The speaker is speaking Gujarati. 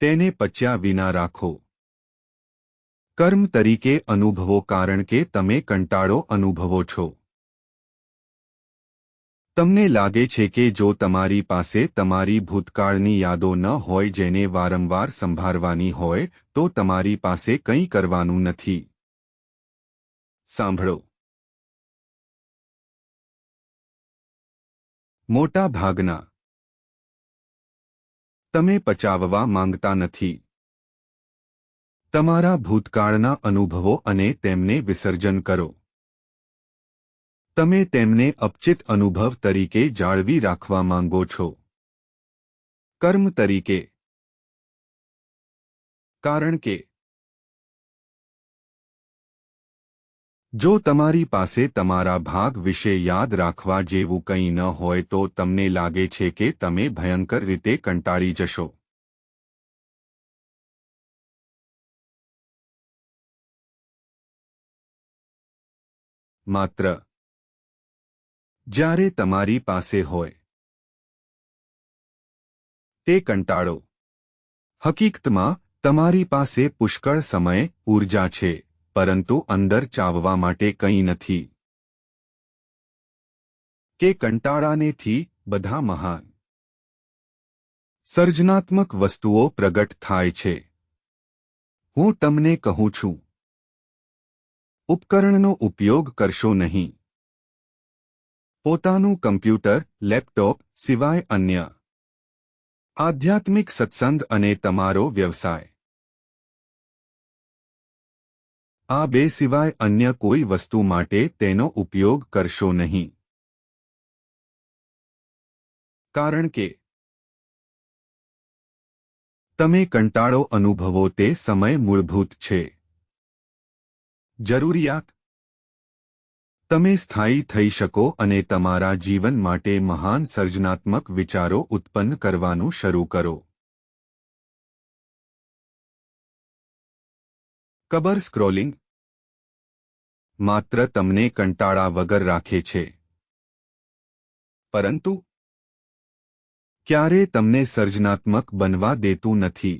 તેને પચ્યા વિના રાખો. કર્મ તરીકે અનુભવો કારણ કે તમે કંટાળો અનુભવો છો. તમને લાગે છે કે જો તમારી પાસે તમારી ભૂતકાળની યાદો ન હોય જેને વારંવાર સંભાળવાની હોય તો તમારી પાસે કંઈ કરવાનું નથી. સાંભળો. મોટા ભાગના તમે પચાવવા માંગતા નથી તમારા ભૂતકાળના અનુભવો અને તેમને વિસર્જન કરો. તમે તેમને અપચિત અનુભવ તરીકે જાળવી રાખવા માંગો છો. કર્મ તરીકે કારણ કે જો તમારી પાસે તમારા ભાગ વિશે યાદ રાખવા જેવું કંઈ ન હોય તો તમને લાગે છે કે તમે ભયંકર રીતે કંટાળી જશો. માત્ર જ્યારે તમારી પાસે હોય તે કંટાળો. હકીકતમાં તમારી પાસે પુષ્કળ સમય ઊર્જા છે પરંતુ અંદર ચાવવા માટે કંઈ નથી. કે કંટાળાનેથી બધા મહાન સર્જનાત્મક વસ્તુઓ પ્રગટ થાય છે. હું તમને કહું છું ઉપકરણનો ઉપયોગ કરશો નહીં. પોતાનું કમ્પ્યુટર લેપટોપ સિવાય અન્ય આધ્યાત્મિક સત્સંગ અને તમારો વ્યવસાય આ બે સિવાય અન્ય કોઈ વસ્તુ માટે તેનો ઉપયોગ કરશો નહીં. કારણ કે તમે કંટાળો અનુભવો તે સમય મૂળભૂત છે. જરૂરિયાત તમે સ્થાયી થઈ શકો અને તમારા જીવન માટે મહાન સર્જનાત્મક વિચારો ઉત્પન્ન કરવાનું શરૂ કરો. કબર સ્ક્રોલિંગ માત્ર તમને કંટાળા વગર રાખે છે પરંતુ ક્યારે તમને સર્જનાત્મક બનવા દેતું નથી.